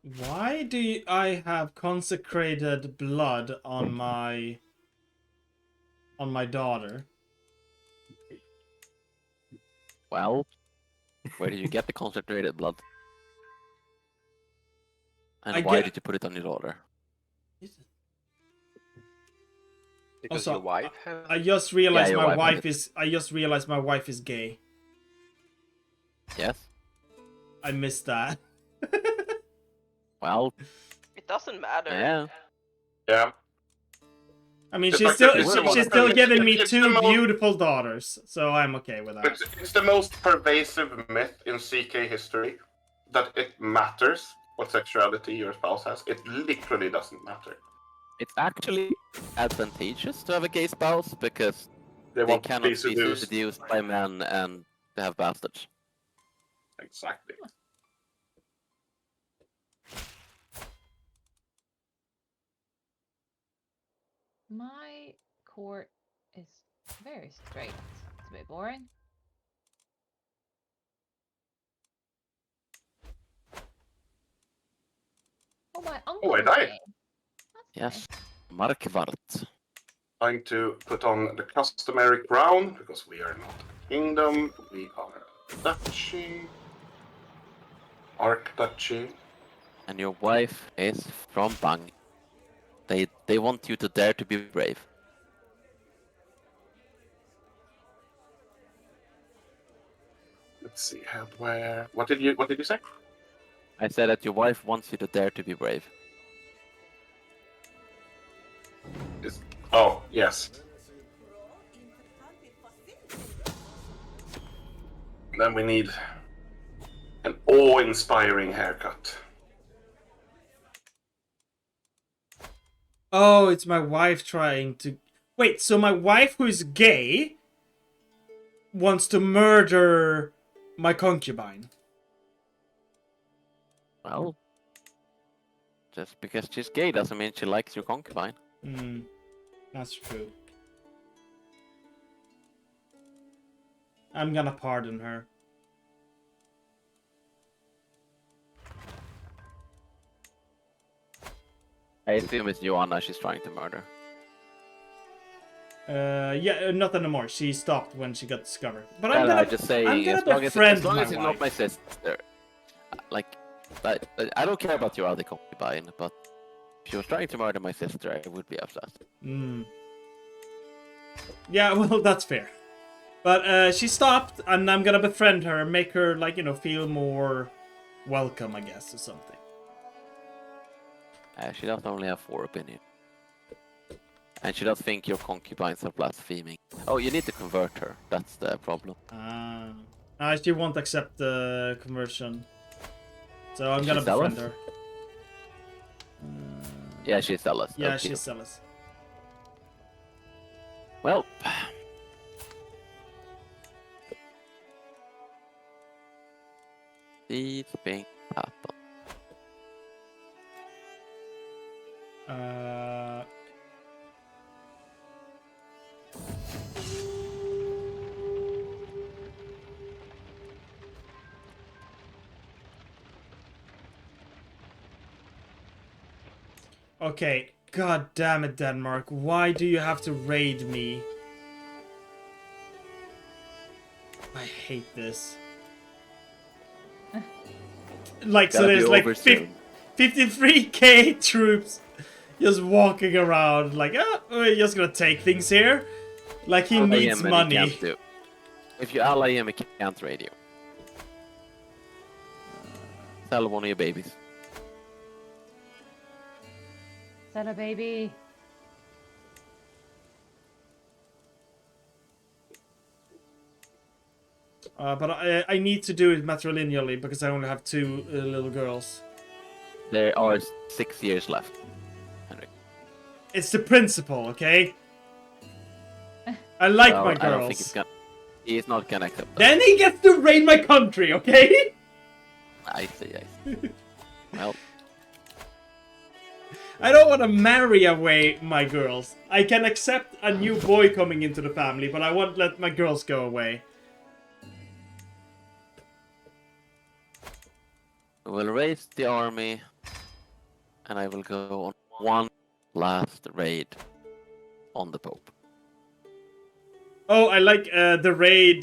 Why do I have consecrated blood on my daughter? Well, where did you get the concentrated blood? And why did you put it on your daughter? Because Also, your wife has... I just realized your my wife wife has is. I just realized my wife is gay. Yes. I missed that. Well, It doesn't matter. yeah. Yeah. I mean, The she's fact that still it's she's still it's- giving me it's the two most- beautiful daughters, so I'm okay with that. It's the most pervasive myth in CK history that it matters what sexuality your spouse has. It literally doesn't matter. It's actually advantageous to have a gay spouse because They they want to cannot be be seduced. seduced by men and they have bastards. Exactly. My court is very straight. It's a bit boring. Oh, my uncle. Oh, I died. Yes. Markvart. Trying to put on the customary crown because we are not a kingdom. We are a duchy. Archduchy. And your wife is from Bang. They want you to dare to be brave. Let's see, where? What did you say? I said that your wife wants you to dare to be brave. Oh, yes. Then we need an awe-inspiring haircut. Oh, it's my wife trying to... Wait, so my wife who is gay wants to murder my concubine. Well, just because she's gay doesn't mean she likes your concubine. Hmm, that's true. I'm gonna pardon her. I assume it's Joanna she's trying to murder. Yeah, not anymore. She stopped when she got discovered. But Well, I'm gonna, I'm just saying, I'm gonna as long befriend as, long my as it's wife. not my sister. Like, I don't care about your other concubine, but if she was trying to murder my sister, I would be upset. Hmm. Yeah, well, that's fair. But she stopped, and I'm gonna befriend her, make her, like, you know, feel more welcome, I guess, or something. She doesn't only have 4 opinions. And she does think your concubines are blaspheming. Oh, you need to convert her. That's the problem. She won't accept the conversion. So I'm Is gonna she befriend zealous? her. Yeah, she's zealous. Yeah, Okay. she's zealous. Well, these things happen. Okay, god damn it, Denmark. Why do you have to raid me? I hate this. Like, so Gotta be there's like over soon. 53k troops just walking around, like, we're just gonna take things here. Like, he Ally needs him and he money. can't do. If you ally him, he can't raid you. Sell one of your babies. Sell a baby. But I need to do it matrilineally because I only have 2 little girls. There are 6 years left, Henrik. It's the principle, okay? I like Well, my I don't think girls. he's not gonna accept that. Then he gets to raid my country, okay? I see. Well, I don't want to marry away my girls. I can accept a new boy coming into the family, but I won't let my girls go away. we'll raise the army and I will go on one last raid on the Pope. Oh, I like the raid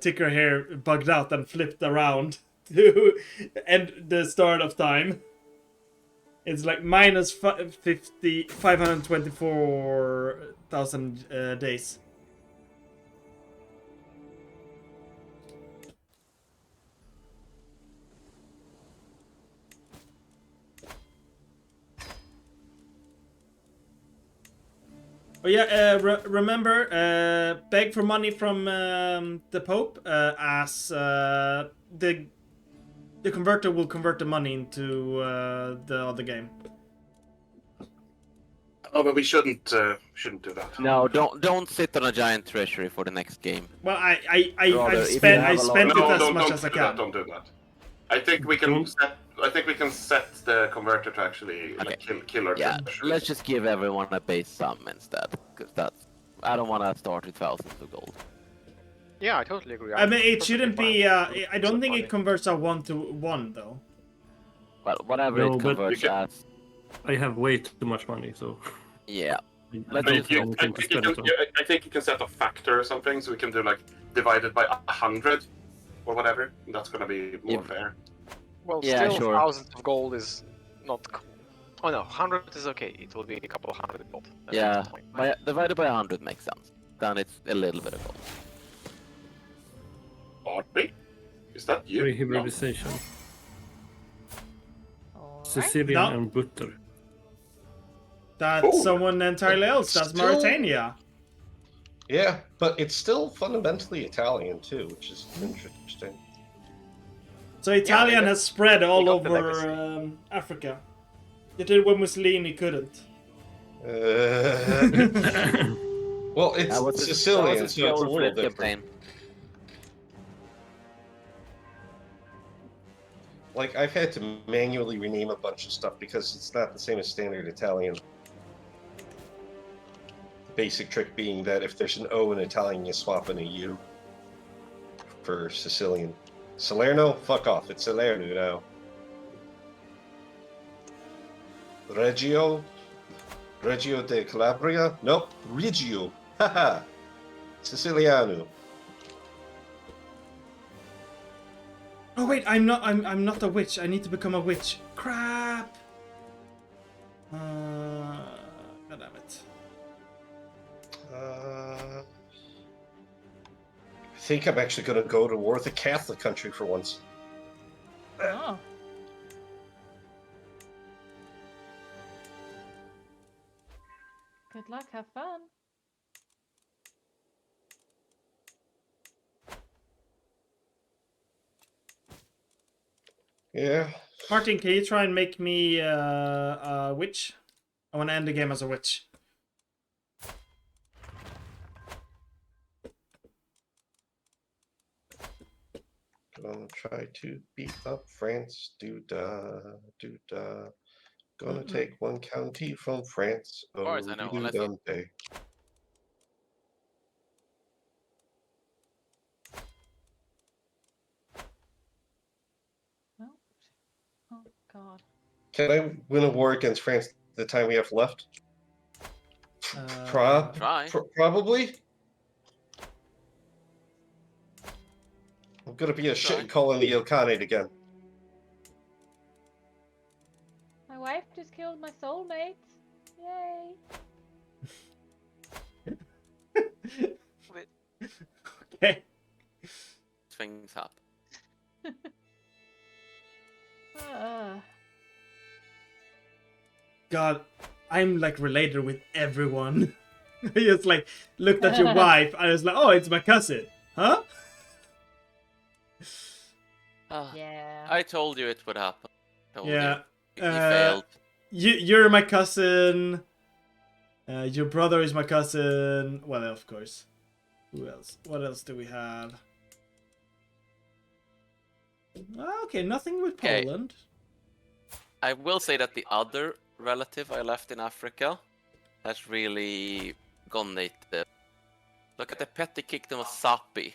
ticker here bugged out and flipped around to end the start of time. It's like minus 524,000 days. Oh yeah, remember, beg for money from the Pope, as the converter will convert the money into the other game. Oh, but we shouldn't do that. No, don't sit on a giant treasury for the next game. Well, Rather, I if you spent have a lot it of- as much as I can. Don't do that. I think we can set the converter to actually like, kill our Yeah, treasures. let's just give everyone a base sum instead, because I don't want to start with thousands of gold. Yeah, I totally agree. I mean, it perfectly shouldn't fine. be. I don't think Money. it converts a 1-to-1 though. Well, whatever No, it but converts you can- as. I have way too much money, so Yeah. I Let's don't just have go anything to spend it on. I think you can set a factor or something, so we can do like divided by 100 or whatever. That's gonna be more Yeah. fair. Well, Yeah, still, sure. thousands of gold is not. Oh no, 100 is okay. It will be a couple of hundred gold. That's Yeah, fine. divided by 100 makes sense. Then it's a little bit of gold. Artby? Is that you? No. Rehybridization. Alright. Sicilian No. and butter. That's Oh, someone entirely else. That's still- Mauritania. Yeah, but it's still fundamentally Italian too, which is interesting. So Italian got- has spread all got the over legacy. Africa. It did when Mussolini couldn't. Well, it's That was Sicilian, a so it's a little skillful different. campaign. Like, I've had to manually rename a bunch of stuff because it's not the same as standard Italian. The basic trick being that if there's an O in Italian, you swap in a U for Sicilian. Salerno? Fuck off. It's Salerno now. Reggio? Reggio de Calabria? Nope. Reggio. Haha. Siciliano. Oh wait, I'm not a witch. I need to become a witch. Crap. God damn it. I think I'm actually going to go to war with a Catholic country for once. Oh. Good luck, have fun. Yeah. Martin, can you try and make me a witch? I want to end the game as a witch. Gonna try to beat up France. Do-da. Gonna take one county from France. Of course, I know, unless you- do-dum-day. Oh. Oh god. Can I win a war against France the time we have left? Try. Probably. I'm gonna be a Try. shit calling the Ilkhanate again. My wife just killed my soulmate. Yay. Okay. Things happen. God, I'm like related with everyone. I just like looked at your wife. I was like, oh, it's my cousin. Huh? Yeah. I told you it would happen. Told Yeah. You. He failed. You're my cousin. Your brother is my cousin. Well, of course. Who else? What else do we have? Okay, nothing with Okay. Poland. I will say that the other relative I left in Africa has really gone native. Look at the petty kingdom of Sapi.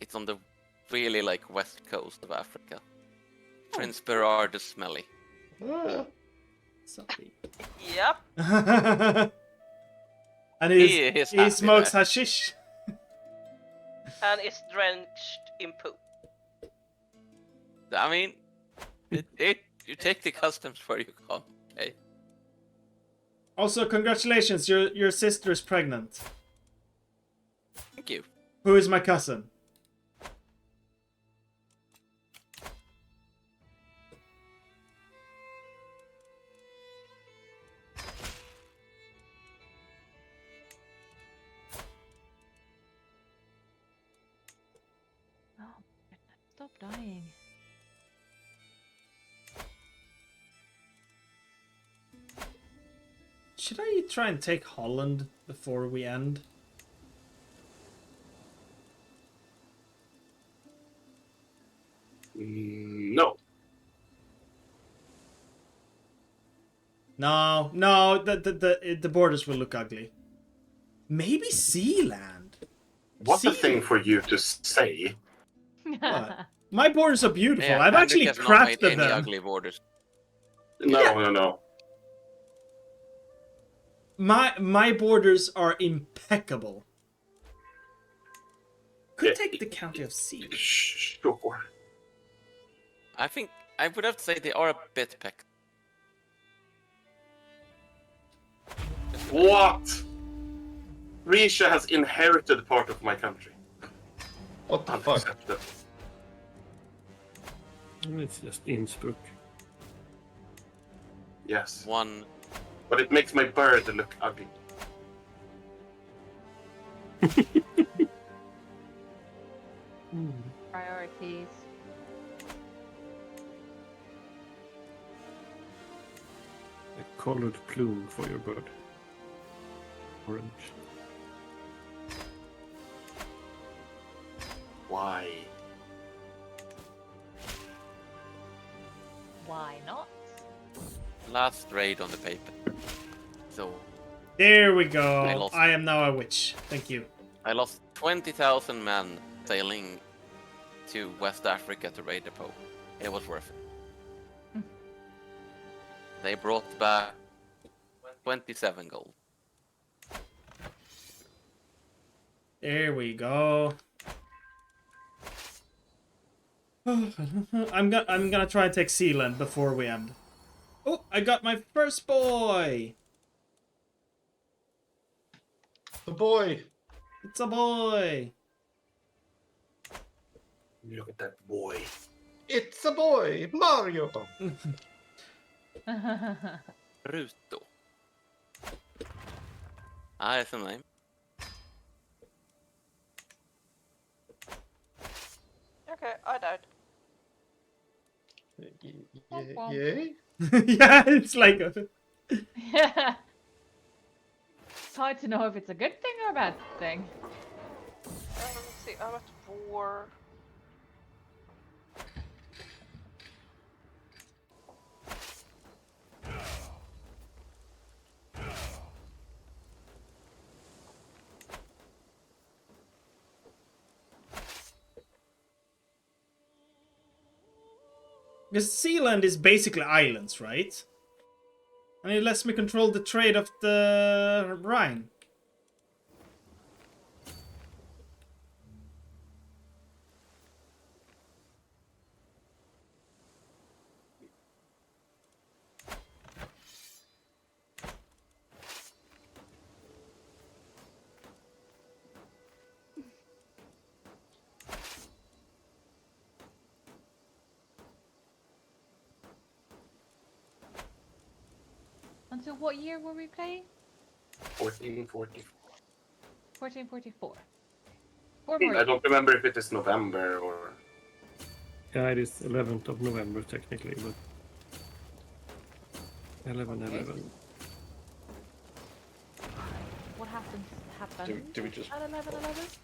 It's on the really like west coast of Africa. Prince Berard the Smelly. Something. Yep. And He is he happy smokes there. hashish. And is drenched in poop. I mean, you take the customs where you come. Okay. Also, congratulations, your sister is pregnant. Thank you. Who is my cousin? Oh, stop dying. Should I try and take Holland before we end? No. No, the borders will look ugly. Maybe Sealand. What a See? thing for you to say. What? My borders are beautiful. Yeah, I've Hendrik actually has not made crafted any them. ugly borders. No. My borders are impeccable. Could Yeah. take the county of Sea. Sure. I think I would have to say they are a bit peck. What? Risha has inherited part of my country. What the fuck? Unacceptable. It's just Innsbruck. Yes. One. But it makes my bird look ugly. Priorities. A colored plume for your bird. Orange. Why? Why not? Last raid on the paper. So There we I go. lost. I am now a witch. Thank you. I lost 20,000 men sailing to West Africa to raid the Pope. It was worth it. They brought back 27 gold. There we go. I'm gonna try and take Sealand before we end. Oh, I got my first boy. The boy. It's a boy. Look at that boy. It's a boy, Mario. Ruto. Ah, that's a name. Okay, I died. Yay? Yeah, it's like Yeah. It's hard to know if it's a good thing or a bad thing. Let's see, I'm at war. because Sealand is basically islands, right? And it lets me control the trade of the Rhine. Until what year were we playing? 1440. 1444. 4 more I years. don't remember if it is November or... Yeah, it is 11th of November technically, but 11/11. What happened Do we just at 11/11?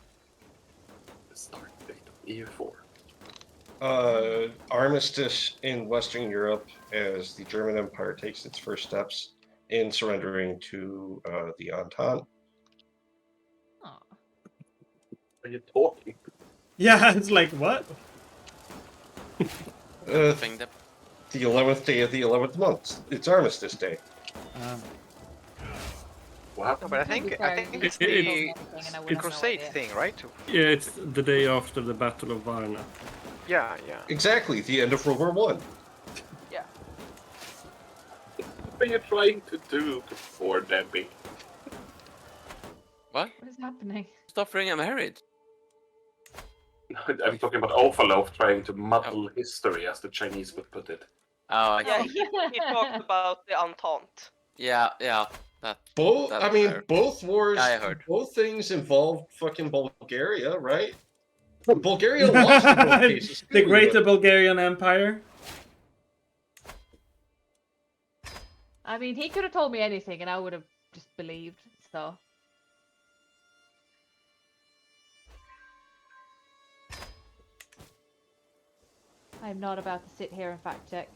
The start date of EU4. armistice in Western Europe as the German Empire takes its first steps in surrendering to the Entente. Aw. Are you talking? Yeah, it's like, what? Uh, Thing that The 11th day of the 11th month. It's Armistice Day. What? No, but I To be think fair, it's you the told me anything and I would have no Crusade idea. thing, right? Yeah, it's the day after the Battle of Varna. Yeah, yeah. Exactly, the end of World War One. Yeah. What are you trying to do before Debbie? What? What is happening? Stop offering him marriage. I'm talking about Ophalov trying to muddle history, as the Chinese would put it. Oh, I Yeah, see. he talked about the Entente. Yeah, yeah. That. Both, That's I mean, fair. both wars, I heard. both things involved fucking Bulgaria, right? Bulgaria lost in both cases. The too, Greater but- Bulgarian Empire. I mean, he could have told me anything and I would have just believed, so. I'm not about to sit here and fact check.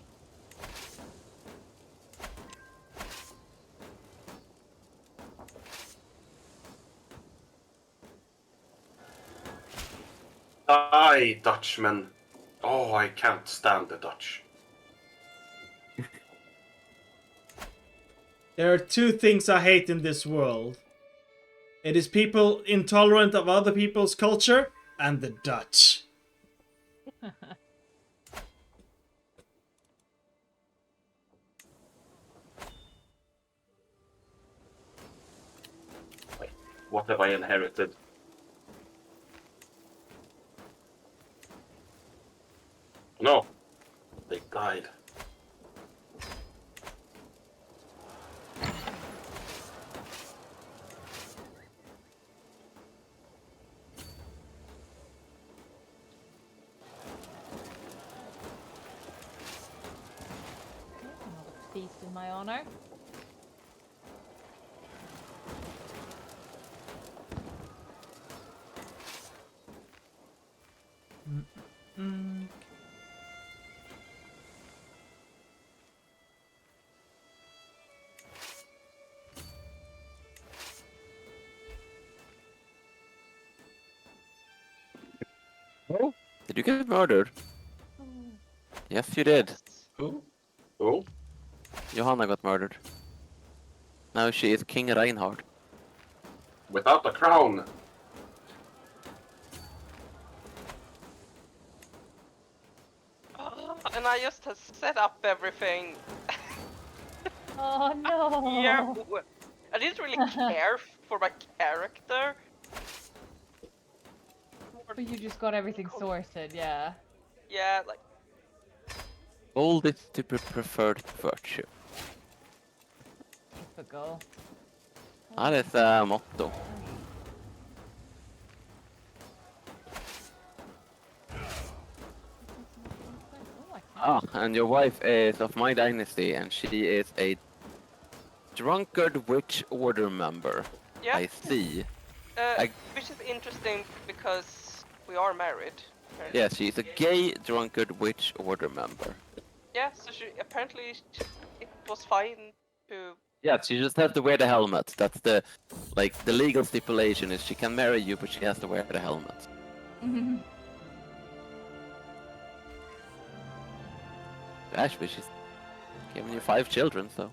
Die, Dutchman. Oh, I can't stand the Dutch. There are two things I hate in this world. It is people intolerant of other people's culture and the Dutch. What have I inherited? No. They died. Another feast in my honor. Mm. Did you get murdered? Yes, you did. Who? Oh, Johanna got murdered. Now she is King Reinhard. without the crown. And I just have set up everything Oh no! here. I didn't really care for my character. But you just got everything sorted, yeah. Yeah, like Bold is to be preferred virtue. Typical. Ja, det är motto. Oh, I can't. Ah, and your wife is of my dynasty, and she is a drunkard witch order member. yeah, I see. I- which is interesting because we are married. apparently. Yeah, she's a gay drunkard witch order member. Yeah, so it was fine to. Yeah, she just has to wear the helmet. That's the legal stipulation is she can marry you, but she has to wear the helmet. Actually, she's giving you 5 children, so.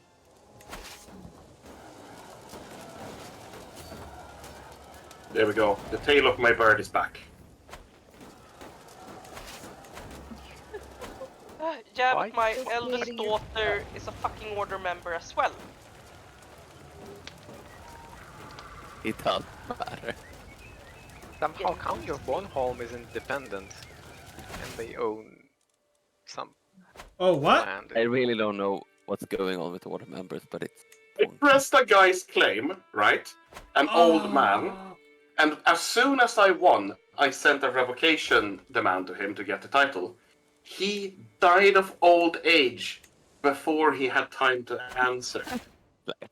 There we go. The tail of my bird is back. Yeah, Why? but my eldest daughter is a fucking order member as well. It doesn't matter. Somehow Count of Bornholm is independent, and they own some Oh, what? land. I really don't know what's going on with order members, but it's. I pressed a guy's claim, right? An old man. And as soon as I won, I sent a revocation demand to him to get the title. He died of old age before he had time to answer.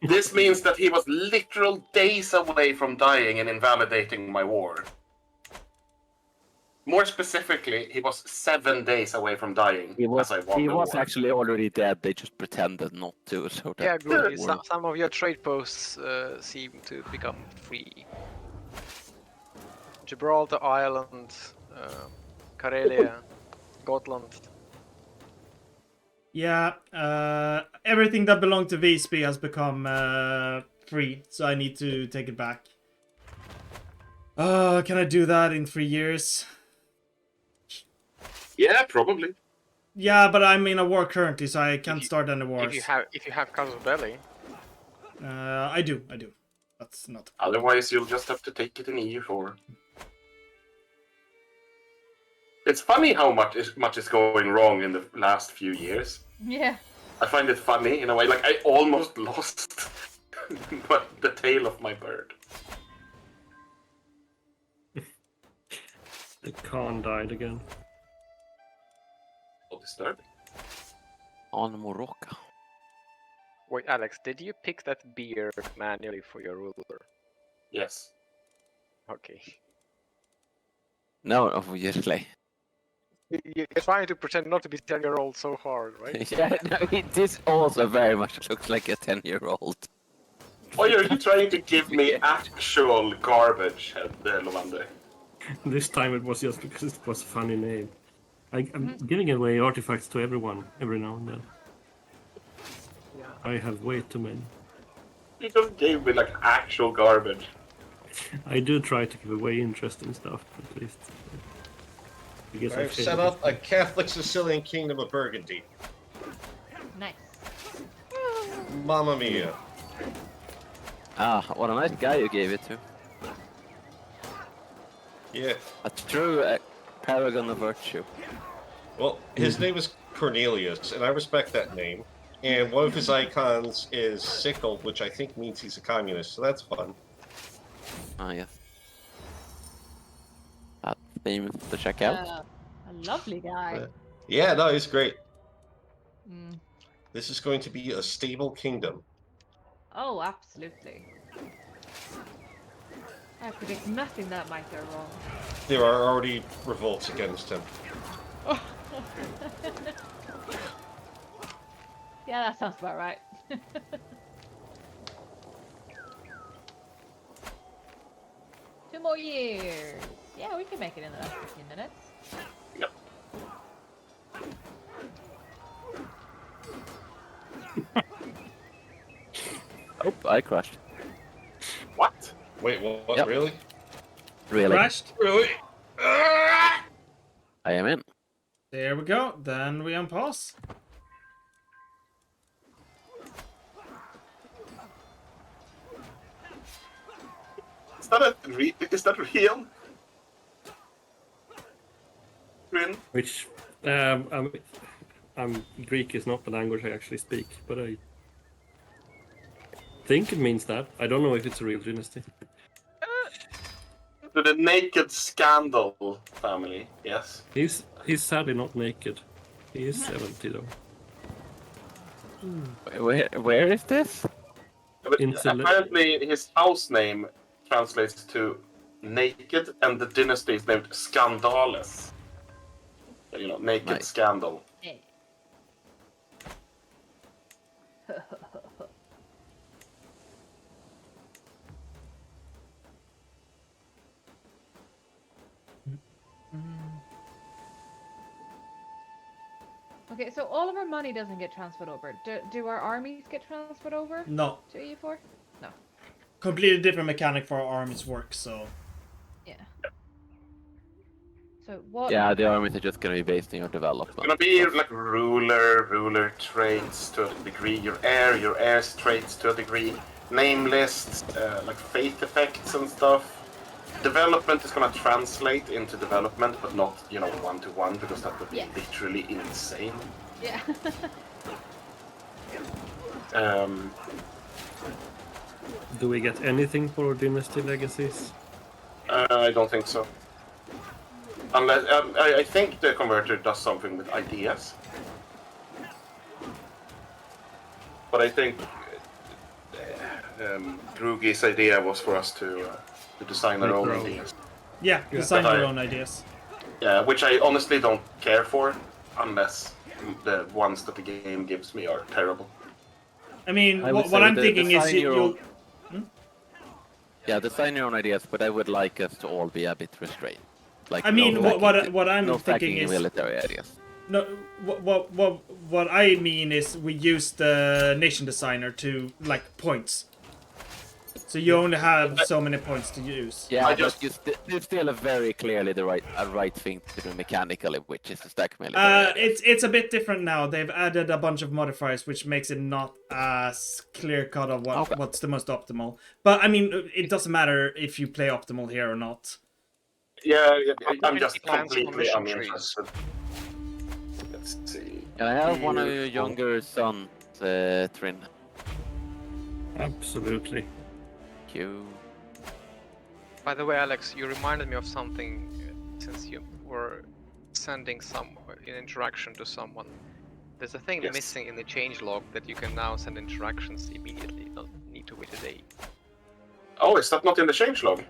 This means that he was literal days away from dying and invalidating my war. More specifically, he was 7 days away from dying He was, as I won he the was war. actually already dead, they just pretended not to, so that Yeah, good. didn't Some, work. some of your trade posts seem to become free. Gibraltar Island, Karelia, Gotland. Yeah, everything that belonged to Visby has become free, so I need to take it back. Can I do that in 3 years? Yeah, probably. Yeah, but I'm in a war currently, so I can't start any wars. If you have Casus Belli, I do. That's not. Otherwise, you'll just have to take it in EU4. It's funny how much is going wrong in the last few years. Yeah. I find it funny in a way. Like I almost lost, but the tail of my bird. The Khan died again. So disturbing. On Morocco. wait, Alex, did you pick that beard manually for your ruler? Yes. Okay. No, obviously. You're trying to pretend not to be 10-year-old so hard, right? Yeah, no, this also very much looks like a 10-year-old. Oh, you're trying to give me actual garbage, Lovander. This time it was just because it was a funny name. I'm giving away artifacts to everyone every now and then. Yeah. I have way too many. You just gave me like actual garbage. I do try to give away interesting stuff, at least. I guess I I've failed set this up a time. Catholic Sicilian kingdom of Burgundy. Nice. Mamma mia. Ah, what a nice guy you gave it to. Yeah. A true paragon of virtue. Well, his name is Cornelius, and I respect that name. And one of his icons is sickle, which I think means he's a communist, so that's fun. Ah, yes. That seems to check out. A lovely guy. Yeah, no, he's great. Mm. This is going to be a stable kingdom. Oh, absolutely. I predict nothing that might go wrong. There are already revolts against him. Yeah, that sounds about right. 2 more years. Yeah, we can make it in the last 15 minutes. Yep. Oh, I crashed. What? Wait, what? Yep. Really? Really? Crashed. Really? I am in. There we go. Then we unpause. Is that real? Rin? Which, Greek is not the language I actually speak, but I think it means that. I don't know if it's a real dynasty. To the Naked Scandal family, yes. He's sadly not naked. He is 70 though. Where is this? But In Cele- apparently his house name translates to naked, and the dynasty is named Scandales. You know, Naked Nice. Scandal. Eh. Okay, so all of our money doesn't get transferred over. Do our armies get transferred over No. to EU4? No. Completely different mechanic for our armies work, so. Yeah. So what? Yeah, the armies are just gonna be based on your development. It's gonna be like ruler traits to a degree, your heirs traits to a degree, name lists, like faith effects and stuff. Development is gonna translate into development, but not, you know, 1-to-1, because that would be Yeah. literally insane. Yeah. Do we get anything for dynasty legacies? I don't think so. Unless I think the converter does something with ideas, but I think Drugi's idea was for us to design our own ideas. Yeah, design But your I- own ideas. Yeah, which I honestly don't care for, unless the ones that the game gives me are terrible. I mean, I would what say I'm thinking is design your you'll. own- Yeah, design your own ideas, but I would like us to all be a bit restrained. Like I mean, no what stacking I'm no thinking stacking is military ideas. no. what I mean is we use the nation designer to like points. So you only have so many points to use. Yeah, I but just- you still have very clearly the right thing to do mechanically, which is to stack military. It's a bit different now. They've added a bunch of modifiers, which makes it not as clear cut of Okay. what's the most optimal. But I mean, it doesn't matter if you play optimal here or not. Yeah, I'm many just plans for completely mission uninterested. Let's see. Can I have one of your younger sons, Trin? Absolutely. You. By the way, Alex, you reminded me of something since you were sending an interaction to someone. There's a thing Yes. missing in the changelog that you can now send interactions immediately. You don't need to wait a day. Oh, is that not in the changelog?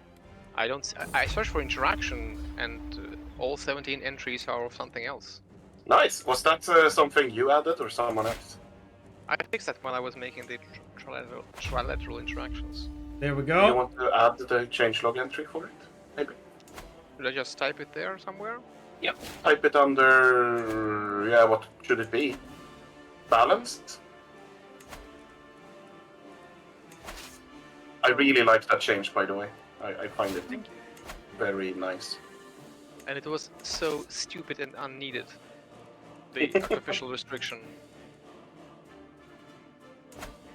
I searched for interaction and all 17 entries are of something else. Nice. Was that something you added or someone else? I fixed that when I was making the trilateral interactions. There we Do you go. want to add the changelog entry for it? Maybe. Should I just type it there somewhere? Type it under. Yeah, what should it be? Balanced? I really like that change, by the way. I find it very nice. And it was so stupid and unneeded. The artificial restriction.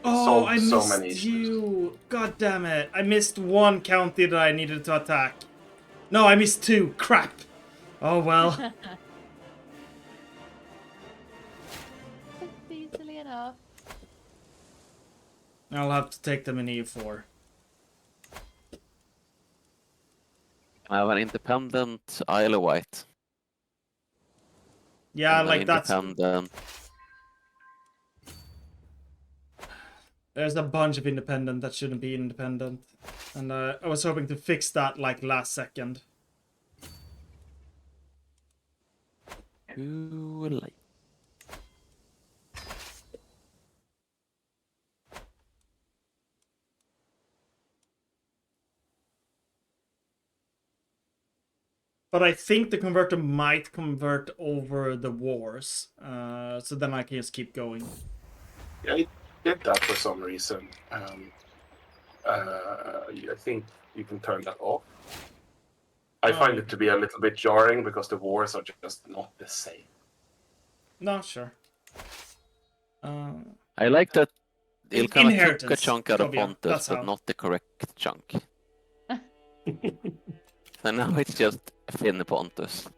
Oh, solved I so missed many issues. you. God damn it. I missed one county that I needed to attack. No, I missed two. Crap. Oh, well. It's easily enough. I'll have to take them in EU4. I have an independent Isle of Wight. Yeah, and like an that's... independent. There's a bunch of independent that shouldn't be independent. And I was hoping to fix that, like, last second. Too late. But I think the converter might convert over the wars. So then I can just keep going. Yeah, it did that for some reason. I think you can turn that off. I find it to be a little bit jarring because the wars are just not the same. No, sure. I like that it kind of took a Inheritance, chunk out of Tobias, Pontus, that's but how. not the correct chunk. So now it's just Finn Pontus.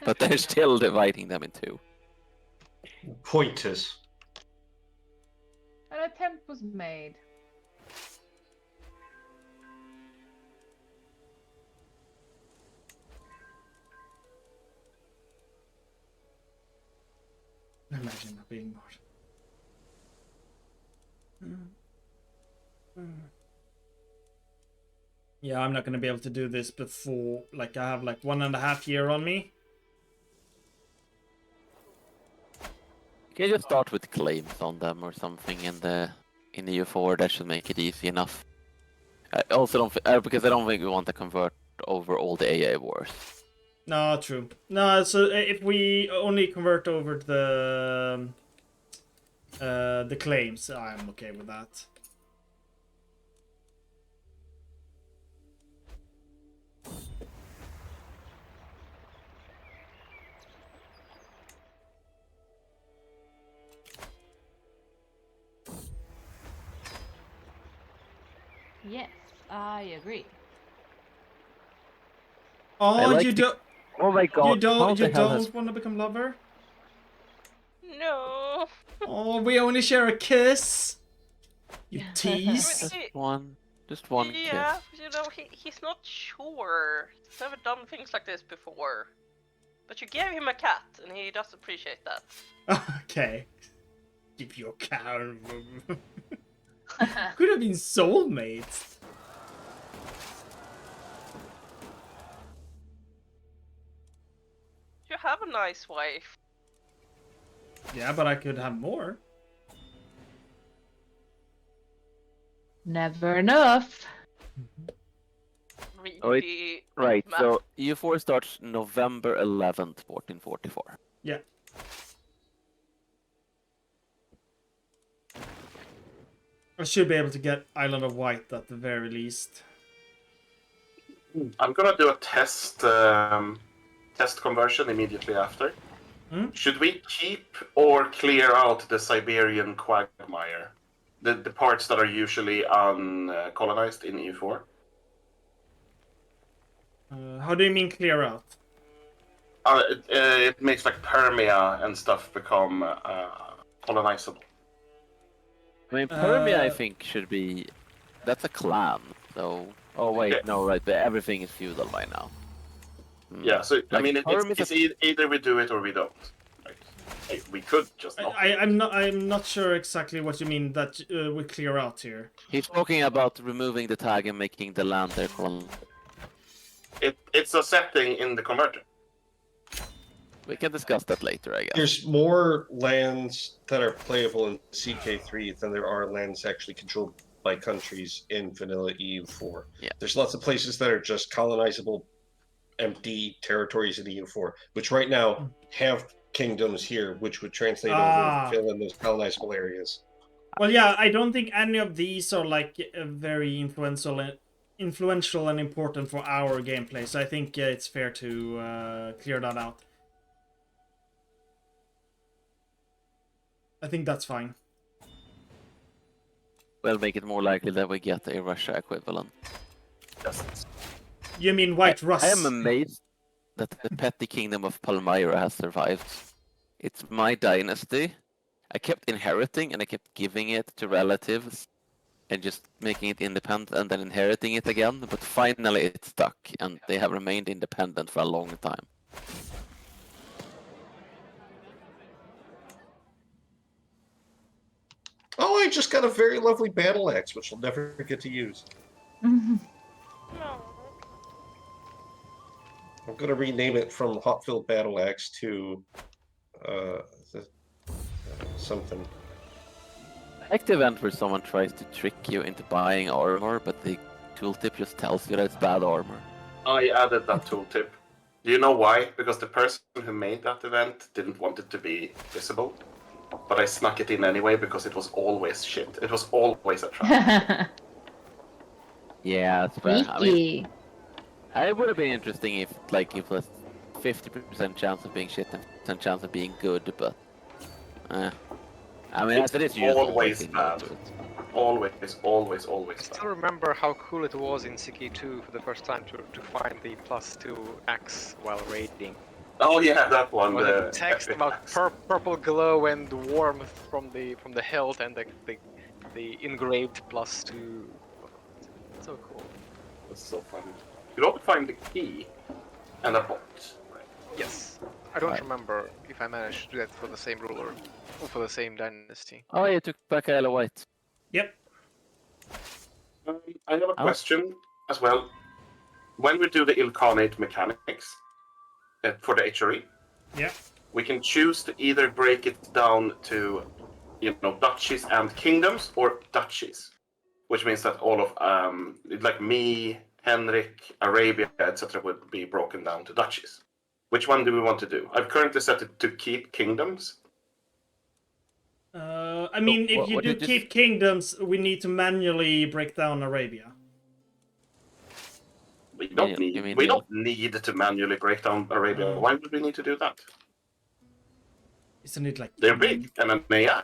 But they're still dividing them in two. Pointus. An attempt was made. Imagine not being bored. Yeah, I'm not gonna be able to do this before, like, I have like 1.5 years on me. Can you just start with claims on them or something in the EU4? That should make it easy enough. I also don't because I don't think we want to convert over all the AA wars. No, true. No, so if we only convert over the claims, I'm okay with that. Yes, I agree. Oh, like you the- don't. Oh my god! You don't. how You the hell has- don't want to become lover. No. Oh, we only share a kiss. You I tease. mean, Just one yeah, you know, he's not sure. He's never done things like this before. But you gave him a cat, and he does appreciate that. Okay. Give your cow. Could have been soulmates. You have a nice wife. Yeah, but I could have more. Never enough. Read Oh, it- the Right, map. so EU4 starts November 11th, 1444. Yeah. I should be able to get Island of Wight at the very least. I'm gonna do a test conversion immediately after. Should we keep or clear out the Siberian quagmire? The parts that are usually uncolonized in EU4? How do you mean clear out? It makes like Permia and stuff become colonizable. I mean, Permia, I think, should be. That's a clan, so. Oh wait, Okay. no, right, but everything is feudal by now. Yeah, so I Like, mean, Perm it's is either we do it or we don't. Like, hey, we could just not. I'm not sure exactly what you mean that we clear out here. He's talking about removing the tag and making the land their colony. It's a setting in the converter. We can discuss that later, I guess. There's more lands that are playable in CK3 than there are lands actually controlled by countries in vanilla EU4. Yeah. There's lots of places that are just colonizable, empty territories in EU4, which right now have kingdoms here, which would translate over and fill in those colonizable areas. Well, yeah, I don't think any of these are like very influential and important for our gameplay. So I think it's fair to clear that out. I think that's fine. We'll make it more likely that we get a Russia equivalent. Yes. You mean White Russ? I am amazed that the petty kingdom of Palmyra has survived. It's my dynasty. I kept inheriting and I kept giving it to relatives and just making it independent and then inheriting it again. But finally it stuck and they have remained independent for a long time. Oh, I just got a very lovely battle axe, which I'll never get to use. No. I'm going to rename it from Hotfield Battle Axe to something. I like the event where someone tries to trick you into buying armor, but the tooltip just tells you that it's bad armor. I added that tooltip. Do you know why? Because the person who made that event didn't want it to be visible. But I snuck it in anyway because it was always shit. It was always a trap. Yeah, that's fair. I mean, Sneaky. it would have been interesting if it was 50% chance of being shit and 50% chance of being good, but I mean, It's as it is, you just always don't bad. do it. Always I bad. still remember how cool it was in CK2 for the first time to find the +2 axe while raiding. Oh yeah, that one. Well, the the text epic about axe. purple glow and warmth from the hilt and the engraved +2. So cool. That's so funny. You don't find the key and a bot. Yes. I don't Right. remember if I managed to do that for the same ruler or for the same dynasty. Oh, you took back Isle of Wight. Yep. I have a question as well. When we do the Ilkhanate mechanics for the HRE, Yeah. we can choose to either break it down to, duchies and kingdoms, or duchies, which means that all of like me, Henrik, Arabia, etc., would be broken down to duchies. Which one do we want to do? I've currently set it to keep kingdoms. I mean, if you what do did you keep kingdoms, we need to manually break down Arabia. We don't You need mean we the- don't need to manually break down Arabia. Why would we need to do that? Isn't it like They're big and an AI.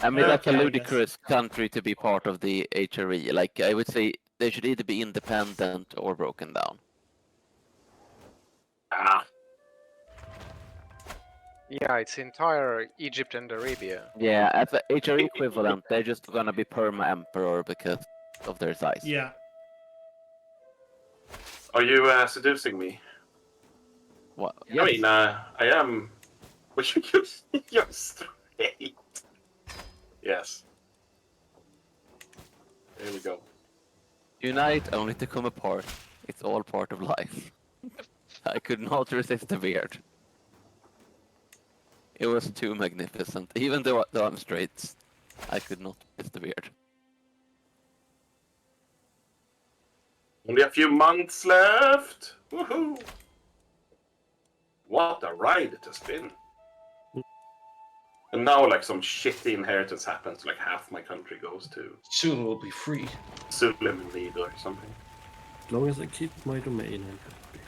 I mean, that's a Okay, I ludicrous country to be part of the HRE. Like, I would say they should either be independent or broken down. Ah, Yeah, it's entire Egypt and Arabia. Yeah, as the HRE equivalent, they're just gonna be perma-emperor because of their size. Yeah. are you seducing me? What? I mean, I am. Which you're straight. Yes. There we go. Unite only to come apart. It's all part of life. I could not resist the beard. It was too magnificent. Even though I'm straight, I could not resist the beard. Only a few months left. Woohoo! What a ride it has been. And now, like, some shitty inheritance happens. Like, half my country goes to Soon we'll be free. Suleiman League or something. As long as I keep my domain, I'm happy.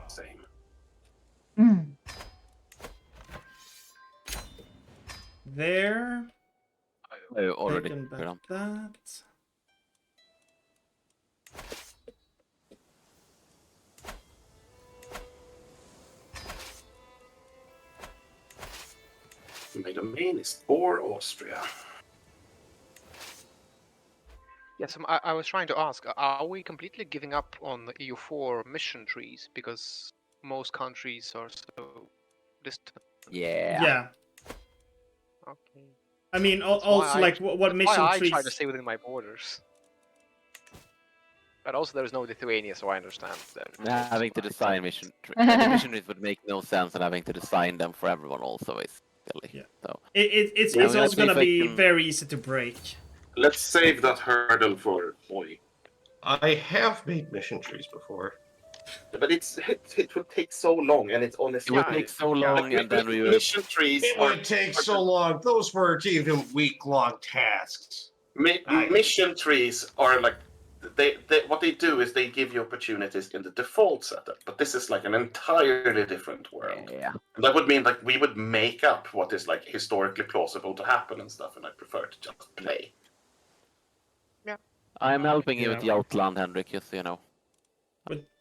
Same. Mm. There. I already Taken put back on. that. My domain is for Austria. Yes, I was trying to ask, are we completely giving up on the EU4 mission trees because most countries are so distant? Yeah. Yeah. Okay. I mean, That's why also, I- like, what That's mission why I trees... try to stay within my borders. But also, there is no Lithuania, so I understand that. Having to design mission trees. The mission trees would make no sense, and having to design them for everyone also is silly. Yeah. So It's Yeah, also let's see gonna if I be can- very easy to break. Let's save that hurdle for Boy. I have made mission trees before. But it will take so long, and it's it honestly... would take so long, and then we would. Mission trees It would take so long. Those weren't even week-long tasks. Mission trees are like... They what they do is they give you opportunities in the default setup, but this is like an entirely different world. Yeah. And that would mean like we would make up what is like historically plausible to happen and stuff, and I prefer to just play. I'm helping you with Yeah. Joutland, Henrik, just so you know.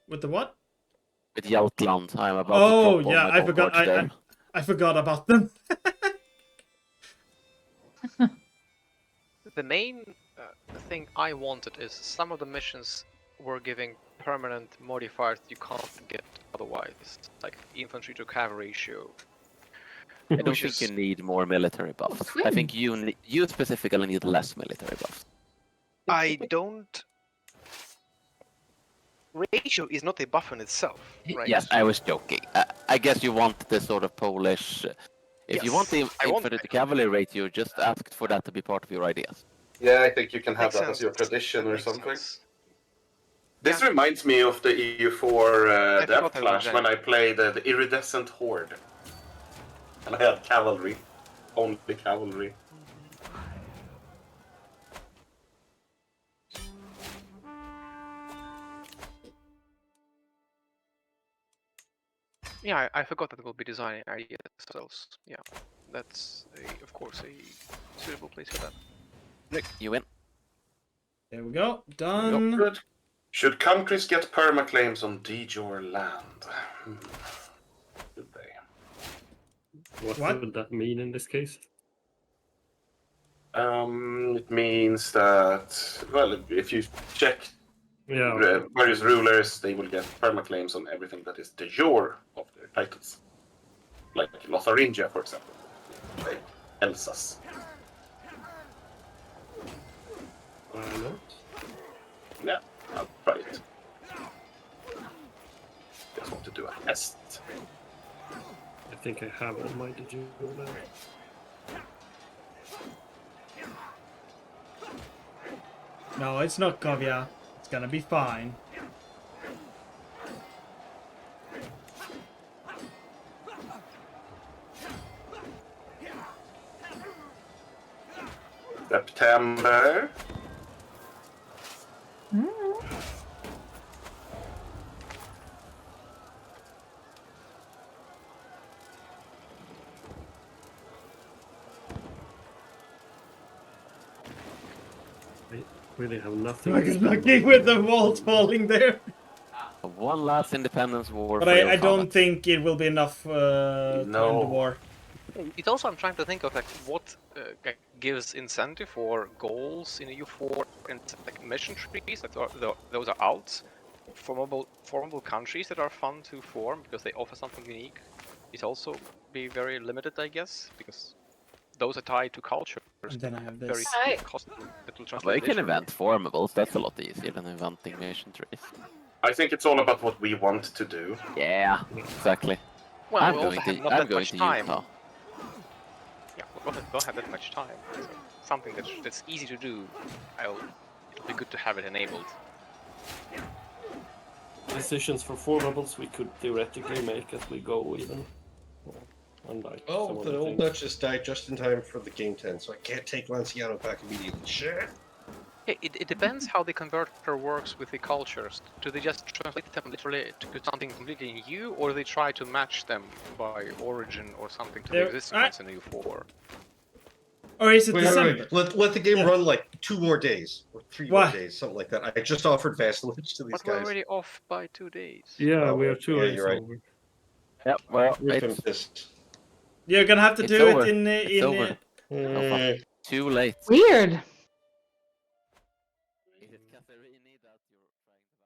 With the what? With Joutland, I'm about Oh, to drop yeah, all my I forgot. concords there. I forgot about them. The main thing I wanted is some of the missions were giving permanent modifiers you can't get otherwise, like infantry to cavalry ratio. I don't Which think is- you need more military buffs. I Queen. think you specifically need less military buffs. I don't. Ratio is not a buff in itself, right? Yes, I was joking. I guess you want the sort of Polish. If you want the Yes, I want- infantry to cavalry ratio, just ask for that to be part of your ideas. Yeah, I think you can have Makes that as sense. your tradition or Makes something. sense. This Yeah. reminds me of the EU4 I Death forgot I Clash was when there. I played the Iridescent Horde. And I had cavalry. Only cavalry. Yeah, I forgot that we'll be designing ideas ourselves. Yeah, that's of course a suitable place for that. Nick, you win. There we go. Done. Good. Should countries get permaclaims on Dijor land? Should they? What? Would that mean in this case? It means that, well, if you check Yeah. various rulers, they will get permaclaims on everything that is de jure of their titles. Like Lotharingia, for example. Like Elsass. Why not? Yeah, I'll try it. Just want to do a test. I think I have all my de jure there. No, it's not Kovia. It's gonna be fine. September. I really have nothing. Like it's lucky with the walls falling there. One last independence war. But for your I don't comment. think it will be enough to end the No. war. It's also I'm trying to think of like what gives incentive for goals in EU4 and like mission trees. Like those are outs. Formable countries that are fun to form because they offer something unique. It also be very limited, I guess, because those are tied to culture. And then I have Very this. Hi. costly. That will Well, you translate can literally. invent formables. That's a lot easier than inventing mission trees. I think it's all about what we want to do. Yeah, exactly. Well, I'm we also going have to. not I'm that going much to time. Utah. Yeah, we don't have that much time. So something that's easy to do. It'll be good to have it enabled. Decisions for formables we could theoretically make as we go even. Unlike Oh, some the other old things. Duchess died just in time for the game 10, so I can't take Lanciano back immediately. Shit! It depends how the converter works with the cultures. Do they just translate them literally to something completely new, or they try to match them by origin or something to the There- existing ones in EU4? Or is it Wait, December? Let the game Yeah. run like 2 more days or 3 Why? more days, something like that. I just offered vassalage to these But we're guys. already off by 2 days. Yeah, Oh, we are 2 yeah, days you're right. over. Yeah, well, Rip him it's pissed. You're gonna have to It's do over. it in It's over. Oh, fuck. Too late. Weird.